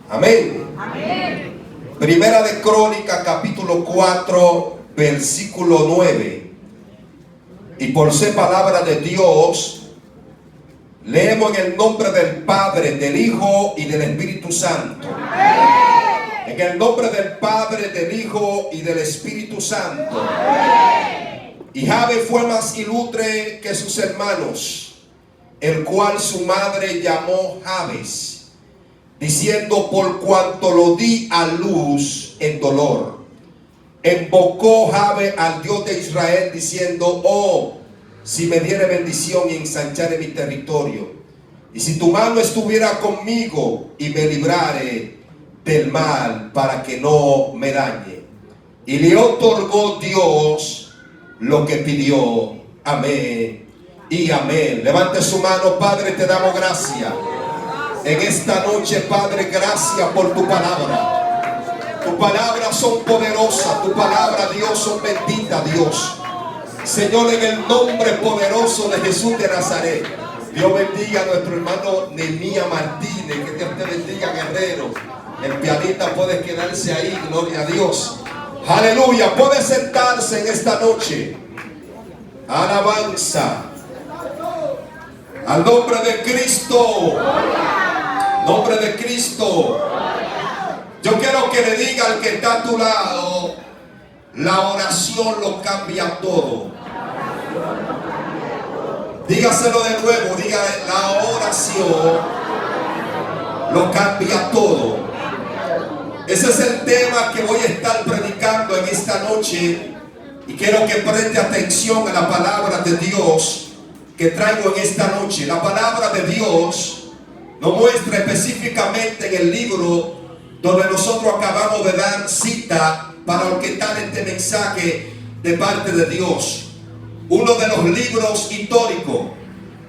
Amén. Amén. Primera de Crónicas, capítulo 4, versículo 9. Y por ser palabra de Dios, leemos en el nombre del Padre, del Hijo y del Espíritu Santo. Amén. En el nombre del Padre, del Hijo y del Espíritu Santo. Amén. Y Jabe fue más ilustre que sus hermanos, el cual su madre llamó Jabes, diciendo: por cuanto lo di a luz en dolor. Invocó Jabe al Dios de Israel, diciendo: oh, si me diere bendición y ensanchare mi territorio, y si tu mano estuviera conmigo y me librare del mal, para que no me dañe. Y le otorgó Dios lo que pidió. Amén y amén. Levante su mano. Padre, te damos gracias en esta noche, Padre. Gracias por tu palabra. Tus palabras son poderosas. Tu palabra, Dios, son benditas, Dios. Señor, en el nombre poderoso de Jesús de Nazaret, Dios bendiga a nuestro hermano Nehemías Martínez. Que Dios te bendiga, guerrero. El pianista puede quedarse ahí. Gloria a Dios. Aleluya. Puede sentarse en esta noche. Alabanza al nombre de Cristo. Nombre de Cristo. Yo quiero que le diga al que está a tu lado: la oración lo cambia todo. Dígaselo de nuevo. Diga: la oración lo cambia todo. Ese es el tema que voy a estar predicando en esta noche. Y quiero que preste atención a la palabra de Dios que traigo en esta noche. La palabra de Dios nos muestra específicamente en el libro donde nosotros acabamos de dar cita para orquestar este mensaje de parte de Dios. Uno de los libros históricos.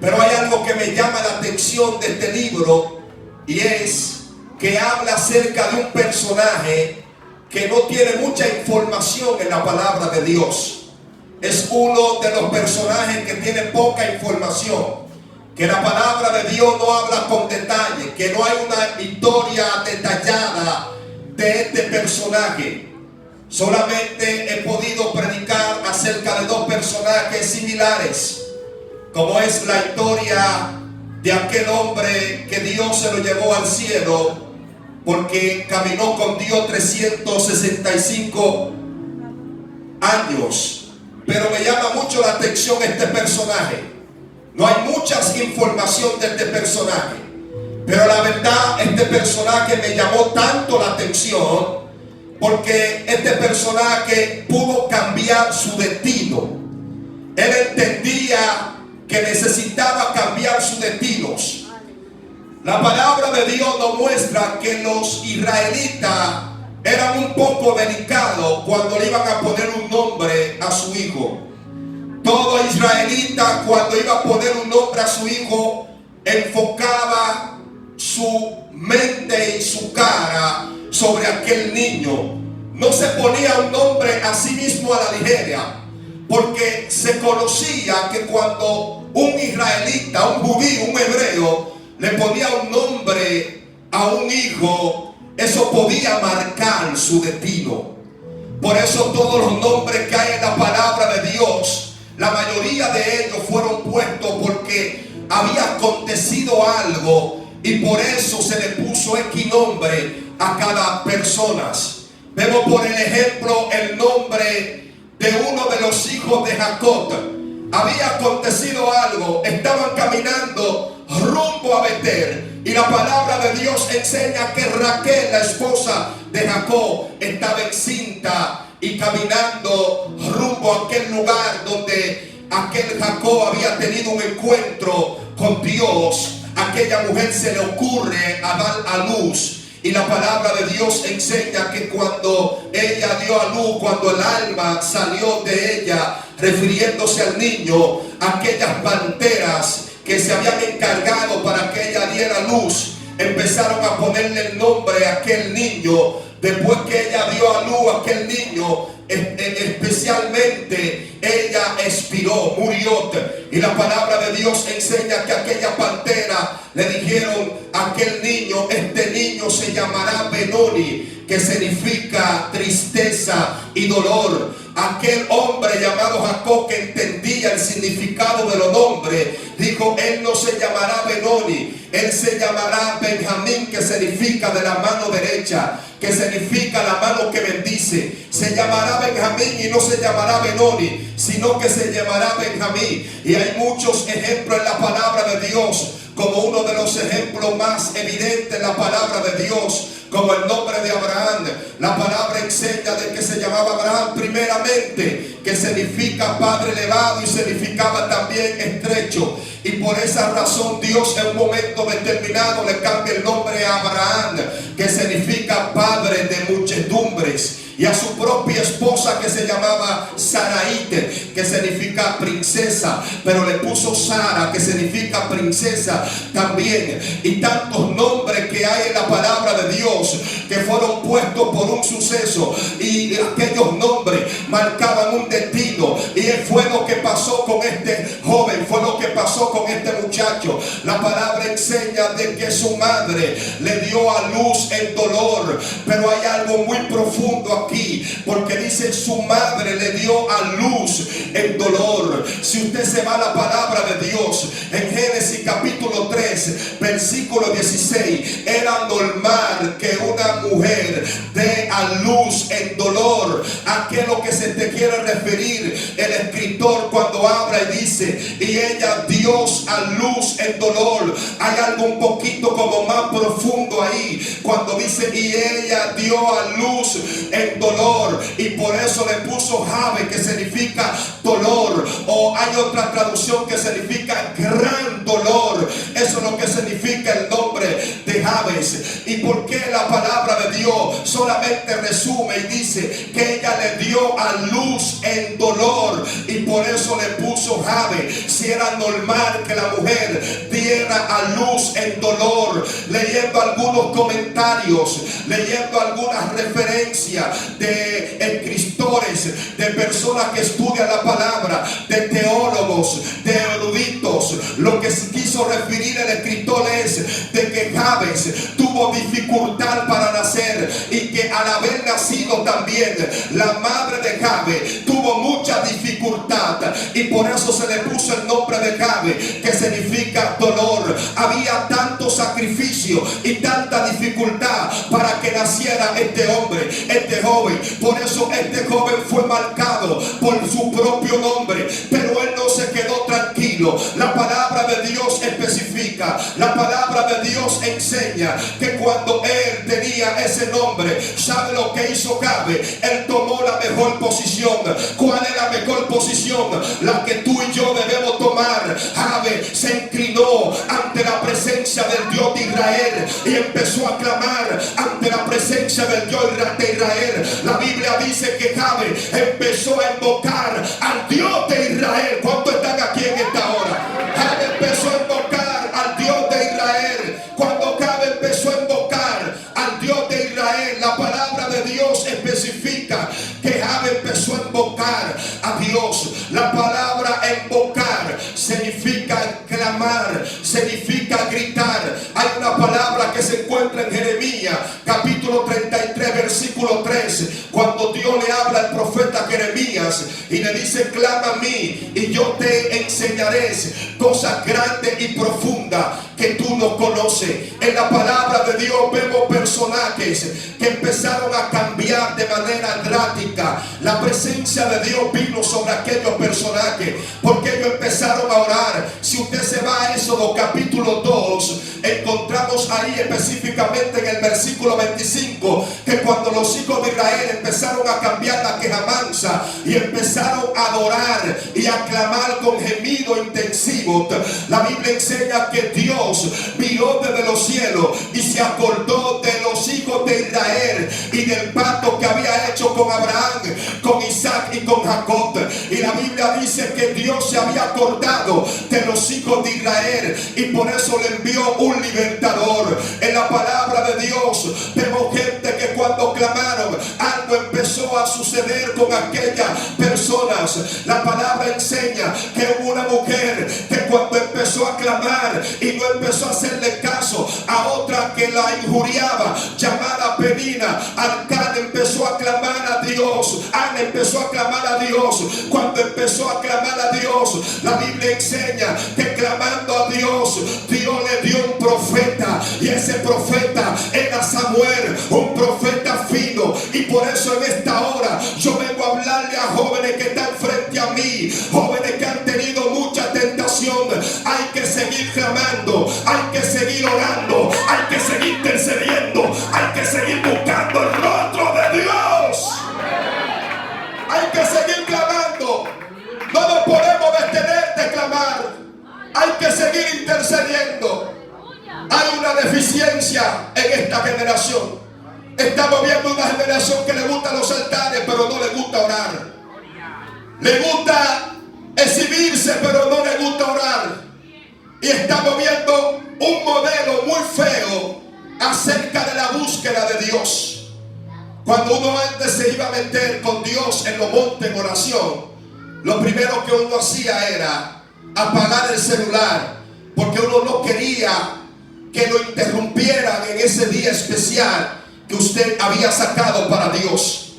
Pero hay algo que me llama la atención de este libro, y es que habla acerca de un personaje que no tiene mucha información en la palabra de Dios. Es uno de los personajes que tiene poca información, que la palabra de Dios no habla con detalle, que no hay una historia detallada de este personaje. Solamente he podido predicar acerca de dos personajes similares, como es la historia de aquel hombre que Dios se lo llevó al cielo, porque caminó con Dios 365 años. Pero me llama mucho la atención este personaje. No hay mucha información de este personaje, pero la verdad, este personaje me llamó tanto la atención, porque este personaje pudo cambiar su destino. Él entendía que necesitaba cambiar sus destinos. La palabra de Dios nos muestra que los israelitas eran un poco delicados cuando le iban a poner un nombre a su hijo. Todo israelita, cuando iba a poner un nombre a su hijo, enfocaba su mente y su cara sobre aquel niño. No se ponía un nombre a sí mismo a la ligera, porque se conocía que cuando un israelita, un judío, un hebreo, le ponía un nombre a un hijo, eso podía marcar su destino. Por eso todos los nombres que hay en la palabra de Dios, la mayoría de ellos fueron puestos porque había acontecido algo, y por eso se le puso X nombre a cada persona. Vemos por el ejemplo el nombre de uno de los hijos de Jacob. Había acontecido algo, estaban caminando rumbo a Betel, y la palabra de Dios enseña que Raquel, la esposa de Jacob, estaba encinta y caminando rumbo a aquel lugar donde aquel Jacob había tenido un encuentro con Dios. Aquella mujer se le ocurre a dar a luz, y la palabra de Dios enseña que cuando ella dio a luz, cuando el alma salió de ella, refiriéndose al niño, aquellas panteras que se habían encargado para que ella diera luz, empezaron a ponerle el nombre a aquel niño. Después que ella dio a luz a aquel niño, especialmente ella expiró, murió. Y la palabra de Dios enseña que aquella pantera le dijeron a aquel niño: este niño se llamará Benoni, que significa tristeza y dolor. Aquel hombre llamado Jacob, que entendía el significado de los nombres, dijo: él no se llamará Benoni, él se llamará Benjamín, que significa de la mano derecha, que significa la mano que bendice. Se llamará Benjamín y no se llamará Benoni, sino que se llamará Benjamín. Y hay muchos ejemplos en la palabra de Dios, como uno de los ejemplos más evidentes en la palabra de Dios, como el nombre de Abraham. La palabra enseña de que se llamaba Abraham primeramente, que significa padre elevado, y significaba también estrecho. Y por esa razón Dios en un momento determinado le cambia el nombre a Abraham, que significa padre de muchedumbres. Y a su propia esposa, que se llamaba Saraite, que significa princesa, pero le puso Sara, que significa princesa también. Y tantos nombres que hay en la palabra de Dios, que fueron puestos por un suceso, y aquellos nombres marcaban un destino. Y fue lo que pasó con este joven, fue lo que pasó con este muchacho. La palabra enseña de que su madre le dio a luz en dolor, pero hay algo muy profundo aquí, porque dice: su madre le dio a luz en dolor. Si usted se va a la palabra de Dios en Génesis capítulo 3 versículo 16, era normal que una mujer dé a luz en dolor. ¿A qué es lo que se te quiere referir el escritor cuando habla y dice: y ella dio a luz en dolor? Hay algo un poquito como más profundo ahí, cuando dice: y ella dio a luz en dolor, y por eso le puso Jabe, que significa dolor. O hay otra traducción que significa gran dolor. Eso es lo que significa el nombre de Jabes. ¿Y por qué la palabra de Dios solamente resume y dice que ella le dio a luz en dolor, y por eso le puso Jabe? Si era normal que la mujer diera a luz en dolor. Leyendo algunos comentarios, leyendo algunas referencias de escritores, de personas que estudian la palabra, de teólogos, de eruditos, lo que se quiso referir el escritor es de que Jabes tuvo dificultad para nacer, y que al haber nacido también la madre de Jabe tuvo mucha dificultad, y por eso se le puso el nombre de Jabe, que significa dolor. Había tanto sacrificio y tanta dificultad para que naciera este hombre, este joven. Por eso este joven fue marcado por su propio nombre, pero él no se quedó tranquilo. La palabra de Dios especifica, la palabra de Dios enseña que cuando él tenía ese nombre, ¿sabe lo que hizo Jabe? Él tomó la mejor posición. ¿Cuál es la mejor posición? La que tú y yo debemos tomar. Jabe se inclinó ante la presencia del Dios de Israel y empezó a clamar ante la presencia del Dios de Israel. La Biblia dice que Jabe empezó a invocar al Dios de Israel. ¿Cuántos están aquí en esta hora? Jabe empezó a invocar al Dios de Israel. Cuando Jabe empezó a invocar al Dios de Israel, la palabra de Dios especifica que Jabe empezó a invocar a Dios. La palabra invocar significa clamar, significa gritar. Hay una palabra que se encuentra en Jeremías capítulo 33 versículo 3, cuando Dios le habla al profeta Jeremías y le dice: clama a mí y yo te enseñaré cosas grandes y profundas que tú no conoces. En la palabra de Dios vemos personajes que empezaron a cambiar de manera drástica. La presencia de Dios vino sobre aquellos personajes porque ellos empezaron a orar. Si usted se va a Éxodo capítulo 2, encontramos ahí específicamente en el versículo 25 que cuando los hijos de Israel empezaron a cambiar la queja mansa y empezaron a adorar y a clamar con gemido intensivo, la Biblia enseña que Dios miró desde los cielos y se acordó de los hijos de Israel y del pacto que había hecho con Abraham, con Isaac y con Jacob. Y la Biblia dice que Dios se había acordado de los hijos de Israel y por eso le envió un libertador. En la palabra de Dios vemos gente que cuando clamaron, algo empezó a suceder con aquellas personas. La palabra enseña que hubo una mujer que cuando empezó empezó a clamar y no empezó a hacerle caso a otra que la injuriaba, llamada Penina. Alcán empezó a clamar a Dios. Ana empezó a clamar a Dios. Cuando empezó a clamar a Dios, la Biblia enseña que clamando a Dios, Dios le dio un profeta, y ese profeta era Samuel, un profeta fino. Y por eso en esta hora yo vengo a hablarle a jóvenes que están frente a mí, jóvenes que han tenido mucha tentación. Hay que seguir clamando, hay que seguir orando, hay que seguir intercediendo, hay que seguir buscando el rostro de Dios. Hay que seguir clamando. No nos podemos detener de clamar. Hay que seguir intercediendo. Hay una deficiencia en esta generación. Estamos viendo una generación que le gustan los altares, pero no le gusta orar. Le gusta exhibirse, pero no le gusta orar. Y estamos viendo un modelo muy feo acerca de la búsqueda de Dios. Cuando uno antes se iba a meter con Dios en los montes en oración, lo primero que uno hacía era apagar el celular, porque uno no quería que lo interrumpieran en ese día especial que usted había sacado para Dios.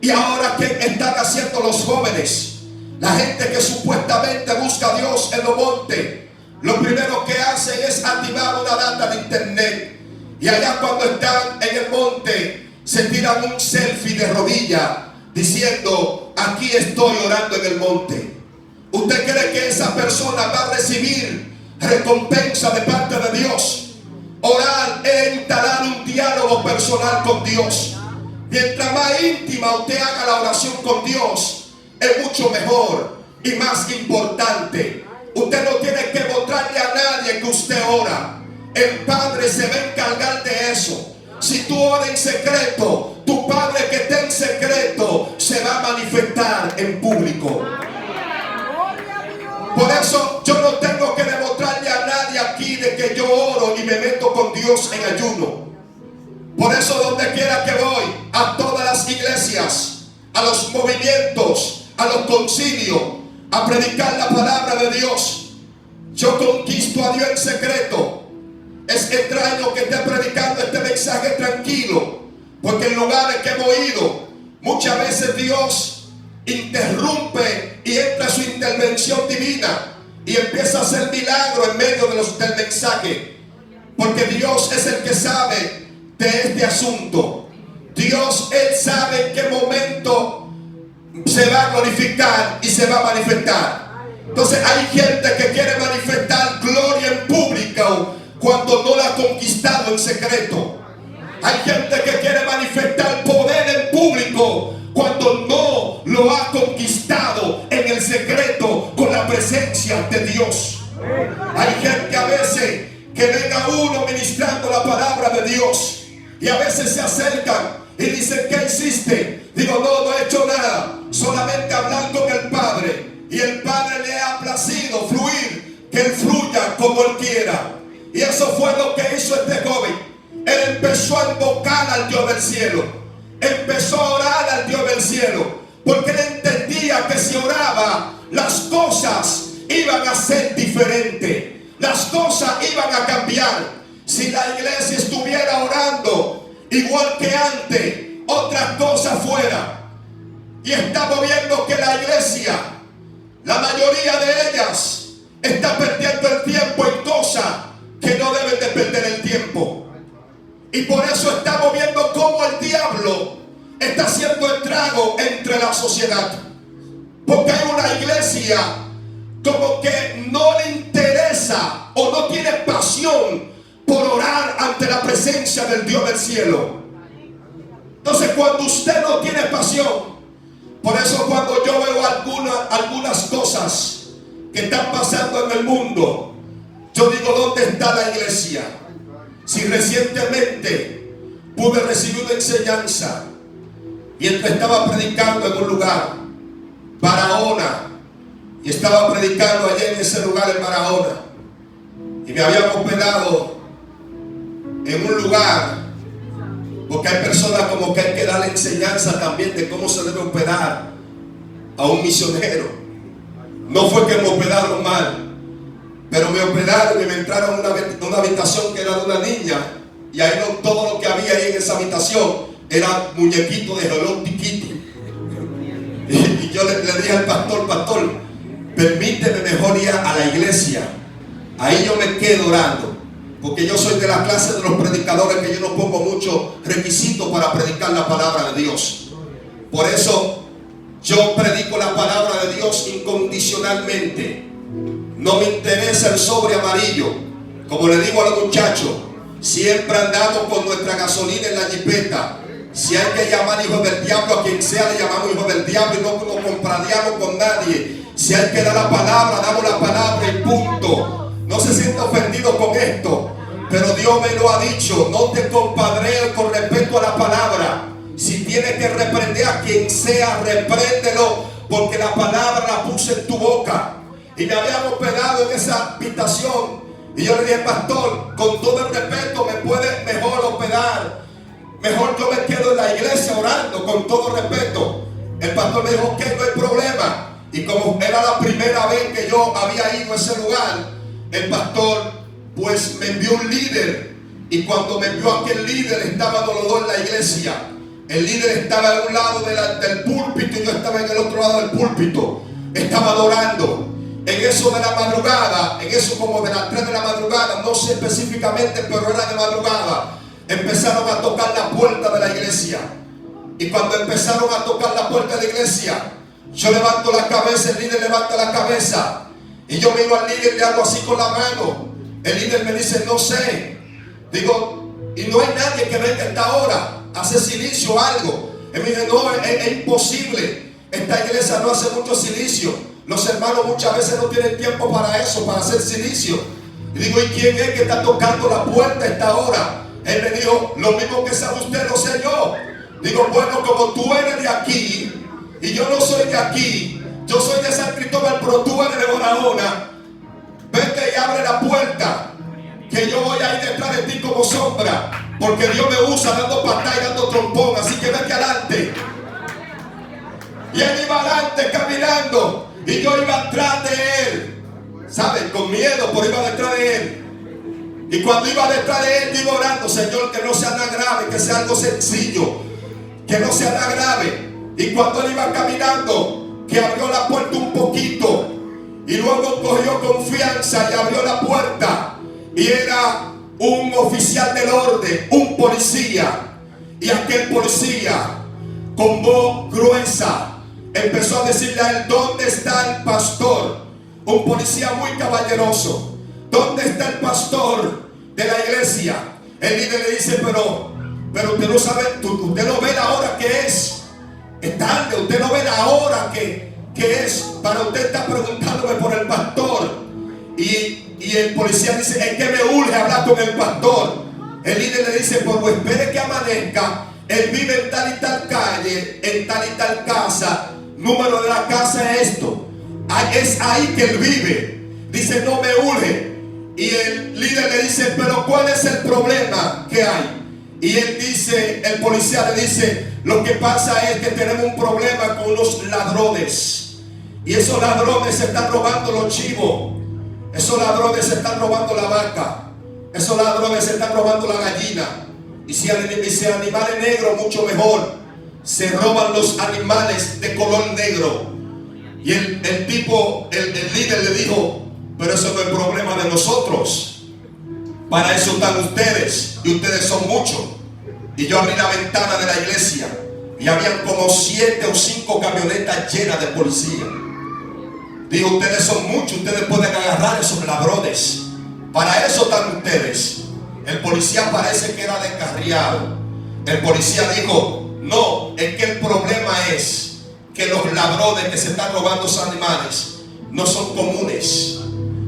Y ahora, ¿qué están haciendo los jóvenes? La gente que supuestamente busca a Dios en los montes, lo primero que hacen es activar una data de internet. Y allá cuando están en el monte, se tiran un selfie de rodilla diciendo: aquí estoy orando en el monte. ¿Usted cree que esa persona va a recibir recompensa de parte de Dios? Orar es instalar un diálogo personal con Dios. Mientras más íntima usted haga la oración con Dios, es mucho mejor y más importante. Usted no tiene que mostrarle a nadie que usted ora. El Padre se va a encargar de eso. Si tú oras en secreto, tu Padre que está en secreto se va a manifestar en público. Por eso yo no tengo que demostrarle a nadie aquí de que yo oro y me meto con Dios en ayuno. Por eso donde quiera que voy, a todas las iglesias, a los movimientos, a los concilios, a predicar la palabra de Dios, yo conquisto a Dios en secreto. Es extraño que esté predicando este mensaje tranquilo, porque en lugares que hemos ido, muchas veces Dios interrumpe y entra su intervención divina y empieza a hacer milagros en medio del mensaje, porque Dios es el que sabe de este asunto. Dios, Él sabe en qué momento se va a glorificar y se va a manifestar. Entonces hay gente que quiere manifestar gloria en público cuando no la ha conquistado en secreto. Hay gente que quiere manifestar poder en público cuando no lo ha conquistado en el secreto con la presencia de Dios. Hay gente a veces que venga uno ministrando la palabra de Dios y a veces se acercan y dicen: ¿qué hiciste? Digo: no he hecho nada, solamente hablar con el Padre, y el Padre le ha placido fluir, que Él fluya como Él quiera. Y eso fue lo que hizo este joven. Él empezó a invocar al Dios del cielo, empezó a orar al Dios del cielo, porque él entendía que si oraba, las cosas iban a ser diferentes, las cosas iban a cambiar. Si la iglesia estuviera orando igual que antes, otra cosa fuera. Y estamos viendo que la iglesia, la mayoría de ellas, está perdiendo el tiempo en cosas que no deben de perder el tiempo. Y por eso estamos viendo cómo el diablo está haciendo estrago entre la sociedad. Porque hay una iglesia como que no le interesa o no tiene pasión por orar ante la presencia del Dios del cielo. Entonces, cuando usted no tiene pasión, por eso cuando yo veo algunas cosas que están pasando en el mundo, yo digo: ¿dónde está la iglesia? Si recientemente pude recibir una enseñanza mientras estaba predicando en un lugar, Barahona, y estaba predicando allá en ese lugar en Barahona, y me habían hospedado en un lugar, porque hay personas como que hay que darle enseñanza también de cómo se debe hospedar a un misionero. No fue que me hospedaron mal, Pero me operaron y me entraron a una habitación que era de una niña. Y ahí todo lo que había ahí en esa habitación era muñequito de Hello Kitty. Y yo le dije al pastor, permíteme mejor ir a la iglesia. Ahí yo me quedo orando. Porque yo soy de la clase de los predicadores que yo no pongo muchos requisitos para predicar la palabra de Dios. Por eso yo predico la palabra de Dios incondicionalmente. No me interesa el sobre amarillo. Como le digo a los muchachos, siempre andamos con nuestra gasolina en la jipeta. Si hay que llamar hijo del diablo a quien sea, le llamamos hijo del diablo y no nos compraríamos con nadie. Si hay que dar la palabra, damos la palabra y punto. No se sienta ofendido con esto, pero Dios me lo ha dicho. No te compadreo con respecto a la palabra. Si tienes que reprender a quien sea, repréndelo, porque la palabra la puse en tu boca. Y me habían hospedado en esa habitación. Y yo le dije, pastor, con todo el respeto, me puede mejor hospedar. Mejor yo me quedo en la iglesia orando, con todo respeto. El pastor me dijo, ok, no hay problema. Y como era la primera vez que yo había ido a ese lugar, el pastor pues me envió un líder. Y cuando me envió aquel líder, estaba los dos en la iglesia. El líder estaba en un lado del púlpito y yo estaba en el otro lado del púlpito. Estaba adorando. En eso de la madrugada, en eso como de las 3 de la madrugada, no sé específicamente, pero era de madrugada, empezaron a tocar la puerta de la iglesia. Y cuando empezaron a tocar la puerta de la iglesia, yo levanto la cabeza, el líder levanta la cabeza, y yo miro al líder y le hago así con la mano. El líder me dice, no sé. Digo, y no hay nadie que venga a esta hora a hacer silicio o algo. Él me dice, no, es imposible. Esta iglesia no hace mucho silicio. Los hermanos muchas veces no tienen tiempo para eso, para hacer silicio. Y digo, ¿y quién es que está tocando la puerta a esta hora? Él me dijo, lo mismo que sabe usted, lo sé yo. Digo, bueno, como tú eres de aquí y yo no soy de aquí, yo soy de San Cristóbal, pero tú eres de Barahona, vete y abre la puerta, que yo voy a ir detrás de ti como sombra, porque Dios me usa dando patada y dando trompón, así que vete adelante. Y él iba adelante caminando y yo iba atrás de él, ¿saben? Con miedo, pero iba detrás de él. Y cuando iba detrás de él, iba orando, Señor, que no sea nada grave, que sea algo sencillo, que no sea nada grave. Y cuando él iba caminando, que abrió la puerta un poquito, y luego cogió confianza y abrió la puerta, y era un oficial del orden, un policía. Y aquel policía, con voz gruesa, empezó a decirle a él, ¿dónde está el pastor? Un policía muy caballeroso. ¿Dónde está el pastor de la iglesia? El líder le dice, pero usted no sabe, usted no ve la hora que es. Es tarde, usted no ve la hora que es. Para usted estar preguntándome por el pastor. Y el policía dice, es que me urge hablar con el pastor. El líder le dice, pues espere que amanezca. Él vive en tal y tal calle, en tal y tal casa. Número de la casa es esto. Es ahí que él vive. Dice, no me urge. Y el líder le dice, pero ¿cuál es el problema que hay? Y él dice, el policía le dice, lo que pasa es que tenemos un problema con unos ladrones. Y esos ladrones se están robando los chivos. Esos ladrones se están robando la vaca. Esos ladrones se están robando la gallina. Y si el animal es negro, mucho mejor. Se roban los animales de color negro. Y el líder le dijo, pero eso no es problema de nosotros. Para eso están ustedes. Y ustedes son muchos. Y yo abrí la ventana de la iglesia. Y habían como 7 o 5 camionetas llenas de policía. Dijo, ustedes son muchos. Ustedes pueden agarrar a esos ladrones. Para eso están ustedes. El policía parece que era descarriado. El policía dijo, no, es que el problema es que los ladrones que se están robando esos animales no son comunes.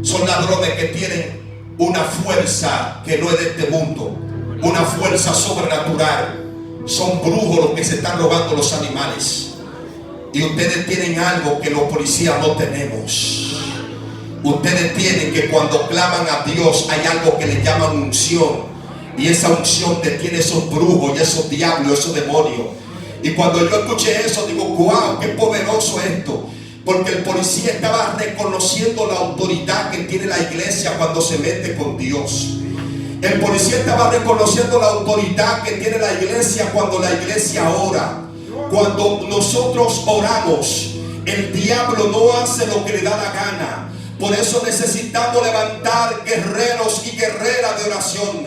Son ladrones que tienen una fuerza que no es de este mundo, una fuerza sobrenatural. Son brujos los que se están robando los animales. Y ustedes tienen algo que los policías no tenemos. Ustedes tienen que cuando claman a Dios hay algo que le llaman unción. Y esa unción detiene esos brujos y esos diablos, esos demonios. Y cuando yo escuché eso, digo, wow, qué poderoso esto. Porque el policía estaba reconociendo la autoridad que tiene la iglesia cuando se mete con Dios. El policía estaba reconociendo la autoridad que tiene la iglesia cuando la iglesia ora. Cuando nosotros oramos, el diablo no hace lo que le da la gana. Por eso necesitamos levantar guerreros y guerreras de oración.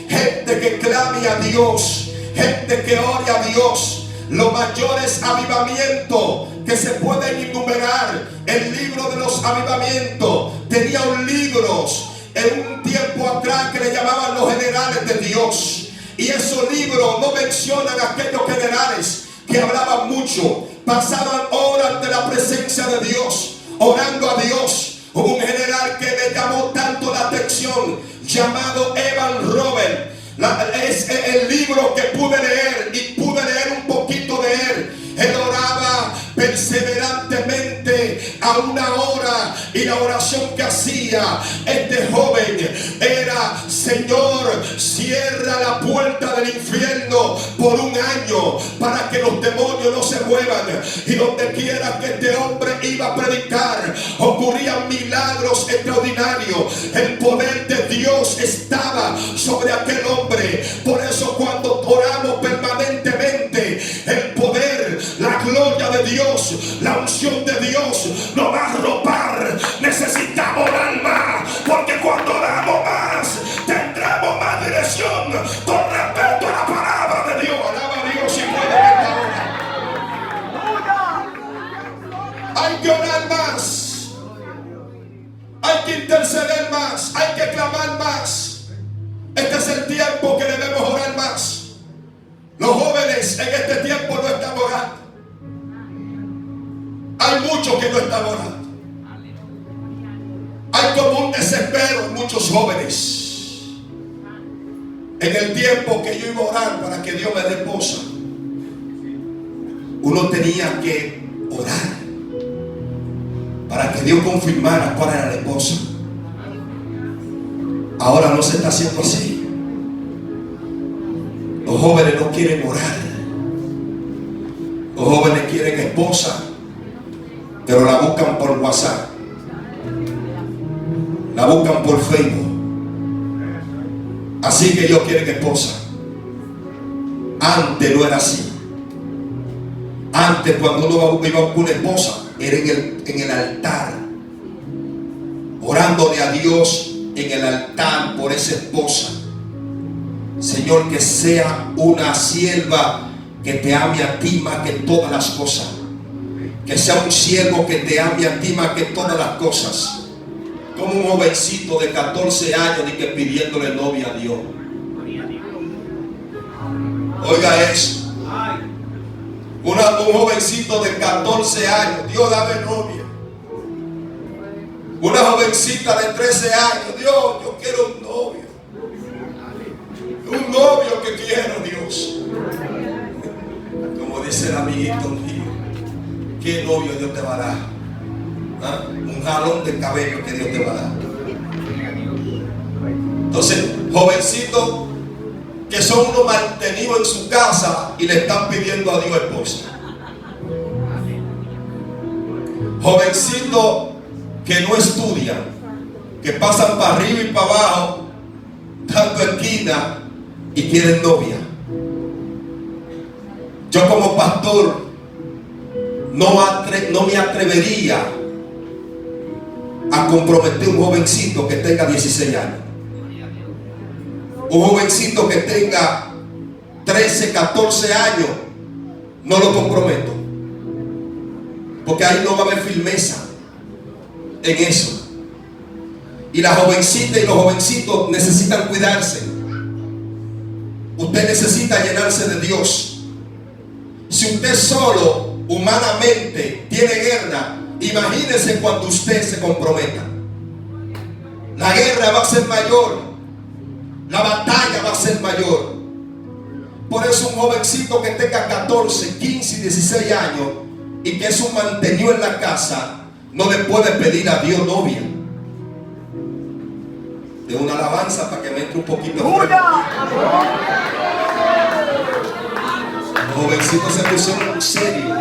Gente que clame a Dios, gente que ore a Dios. Los mayores avivamientos que se pueden enumerar, el libro de los avivamientos tenía un libro en un tiempo atrás que le llamaban los generales de Dios. Y esos libros no mencionan a aquellos generales que hablaban mucho, pasaban horas ante la presencia de Dios, orando a Dios. Hubo un general que me llamó tanto la atención, llamado Evan Robert. Es el libro que pude leer y pude leer un poquito de él. Él oraba perseverantemente a una hora, y la oración que hacía este joven era: Señor, cierra la puerta del infierno por un año para que los demonios no se muevan. Y donde quiera que este hombre iba a predicar, ocurrían milagros extraordinarios. El poder de Dios estaba sobre aquel hombre. Por eso cuando oramos permanentemente, el poder, la gloria de Dios, la unción de Dios nos va a arropar. Necesitamos orar más, porque cuando oramos más tendremos más dirección con respecto a la palabra de Dios. Alaba a Dios y puede que hay que orar más, hay que interceder más, hay que clamar más. Este es el tiempo que debemos orar más. Los jóvenes en este tiempo no están orando. Hay muchos que no están orando. Hay como un desespero en muchos jóvenes. En el tiempo que yo iba a orar para que Dios me dé esposa, uno tenía que orar para que Dios confirmara cuál era la esposa. Ahora no se está haciendo así. Los jóvenes no quieren orar. Los jóvenes quieren esposa, pero la buscan por WhatsApp, la buscan por Facebook. Así que ellos quieren esposa. Antes no era así. Antes, cuando uno iba a buscar una esposa, era en el altar, orándole a Dios en el altar por esa esposa. Señor, que sea una sierva que te ame a ti más que todas las cosas. Que sea un siervo que te ame a ti más que todas las cosas. Como un jovencito de 14 años y que pidiéndole novia a Dios. Oiga eso. Un jovencito de 14 años, Dios, dame novia. Una jovencita de 13 años, Dios, yo quiero un novio. Un novio que quiero, Dios. Como dice el amiguito mío, ¿qué novio Dios te va a dar? ¿Ah? Un jalón de cabello que Dios te va a dar. Entonces, jovencitos que son unos mantenidos en su casa y le están pidiendo a Dios esposa. Jovencitos que no estudian, que pasan para arriba y para abajo, dando esquina y quieren novia. Yo como pastor no me atrevería a comprometer un jovencito que tenga 16 años. Un jovencito que tenga 13, 14 años, no lo comprometo. Porque ahí no va a haber firmeza en eso. Y la jovencita y los jovencitos necesitan cuidarse. Usted necesita llenarse de Dios. Si usted solo, humanamente, tiene guerra, imagínese cuando usted se comprometa. La guerra va a ser mayor. La batalla va a ser mayor. Por eso un jovencito que tenga 14, 15 y 16 años y que es un mantenido en la casa, no le puede pedir a Dios novia. De una alabanza para que me entre un poquito de fuego. Los jovencitos se pusieron serios.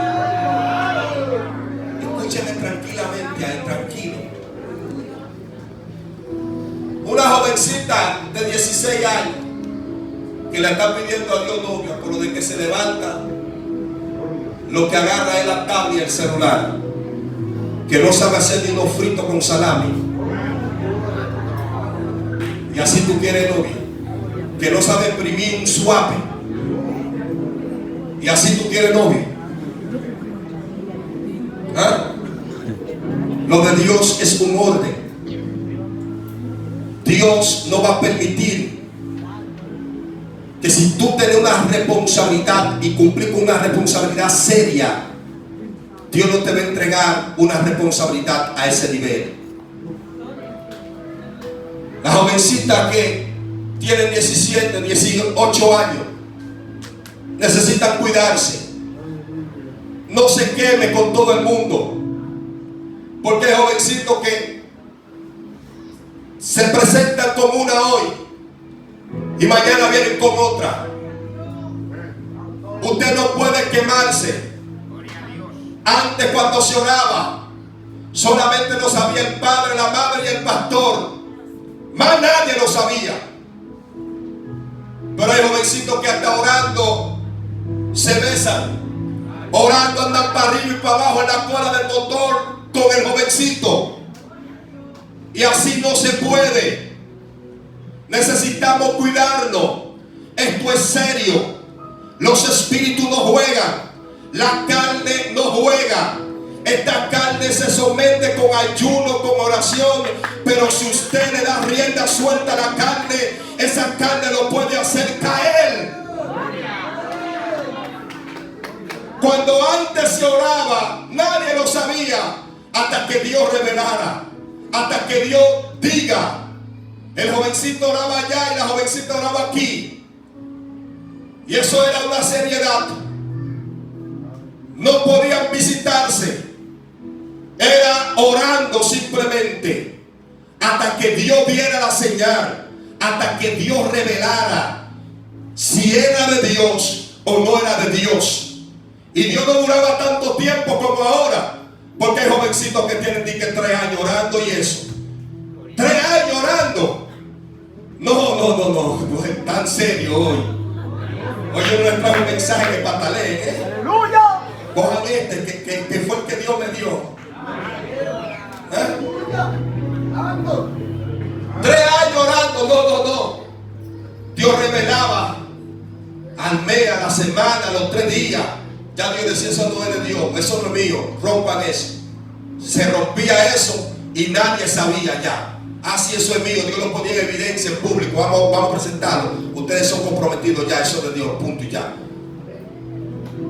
Escúcheme tranquilo. jovencita de 16 años que le está pidiendo a Dios novia, por lo de que se levanta, lo que agarra es la tablet y el celular, que no sabe hacer ni unos fritos con salami. Y así tú quieres novia, que no sabe imprimir un suape. Y así tú quieres novia. ¿Ah? Lo de Dios es un orden. Dios no va a permitir que si tú tienes una responsabilidad y cumplir con una responsabilidad seria, Dios no te va a entregar una responsabilidad a ese nivel. Las jovencitas que tienen 17, 18 años necesitan cuidarse. No se queme con todo el mundo, porque hay jovencitos que se presentan con una hoy y mañana vienen con otra. Usted no puede quemarse. Antes, cuando se oraba, solamente lo sabía el padre, la madre y el pastor. Más nadie lo sabía. Pero hay jovencitos que hasta orando se besan. Orando andan para arriba y para abajo en la cola del motor con el jovencito. Y así no se puede. Necesitamos cuidarnos. Esto es serio. Los espíritus no juegan. La carne no juega. Esta carne se somete con ayuno, con oración. Pero si usted le da rienda suelta a la carne, esa carne lo puede hacer caer. Cuando antes se oraba, nadie lo sabía, hasta que Dios revelara, hasta que Dios diga. El jovencito oraba allá y la jovencita oraba aquí, y eso era una seriedad. No podían visitarse, era orando simplemente, hasta que Dios diera la señal, hasta que Dios revelara si era de Dios o no era de Dios. Y Dios no duraba tanto tiempo como ahora, porque hay jovencitos que tienen que 3 años orando y eso. 3 años orando. No es tan serio hoy. Hoy yo no les traigo un mensaje que pataleen, ¡Aleluya! Cojan este que fue el que Dios me dio. 3 años orando, no. Dios revelaba al mes, a la semana, a los 3 días. Ya Dios decía, eso no es de Dios, eso no es mío, rompan eso. Se rompía eso y nadie sabía ya. Si eso es mío, Dios lo ponía en evidencia en público, vamos a presentarlo. Ustedes son comprometidos ya, eso es de Dios, punto y ya.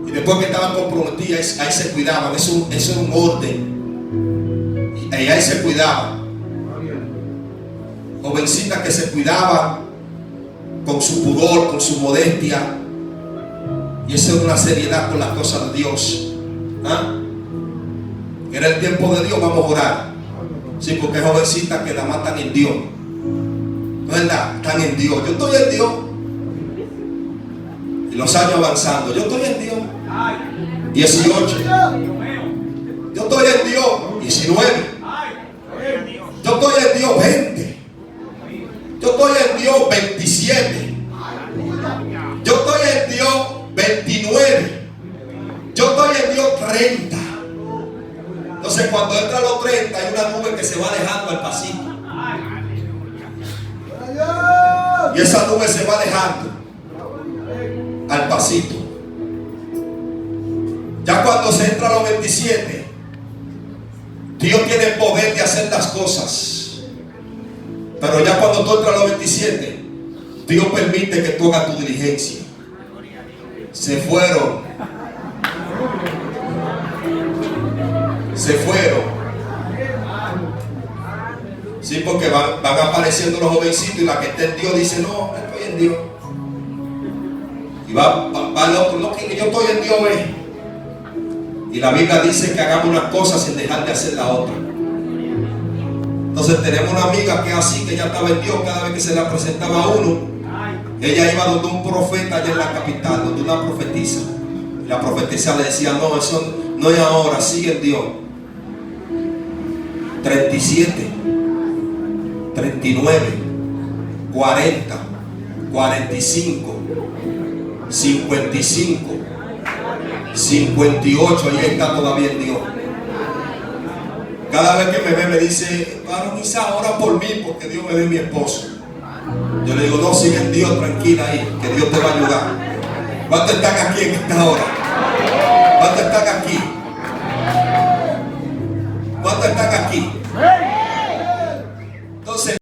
Y después que estaban comprometidos, ahí se cuidaban, eso es un orden. Y ahí se cuidaban. Jovencitas que se cuidaban con su pudor, con su modestia. Y eso es una seriedad con las cosas de Dios. Era el tiempo de Dios, vamos a orar. Sí, porque hay jovencitas que la matan en Dios. No es verdad, están en Dios. Yo estoy en Dios. Y los años avanzando, yo estoy en Dios. 18. Yo estoy en Dios. 19. Yo estoy en Dios. 20. Yo estoy en Dios. 27. Yo estoy en Dios. 29. Yo estoy en Dios 30. Entonces cuando entra a los 30 hay una nube que se va dejando al pasito. Y esa nube se va dejando al pasito. Ya cuando se entra a los 27, Dios tiene el poder de hacer las cosas. Pero ya cuando tú entras a los 27, Dios permite que tú hagas tu diligencia. Se fueron. Sí, porque van apareciendo los jovencitos y la que está en Dios dice, no, estoy en Dios. Y va el otro, no, que yo estoy en Dios, Y la Biblia dice que hagamos una cosa sin dejar de hacer la otra. Entonces tenemos una amiga que es así, que ella estaba en Dios. Cada vez que se le presentaba a uno, ella iba donde un profeta allá en la capital, donde una profetisa. Y la profetisa le decía, no, eso no es ahora, sigue en Dios. 37, 39, 40, 45, 55, 58. Ahí está todavía en Dios. Cada vez que me ve me dice: varón Isaac, ora por mí porque Dios me dé mi esposo. Yo le digo: no, sigue en Dios, tranquila ahí, que Dios te va a ayudar. ¿Cuántos están aquí en esta hora? ¿Cuántos están aquí?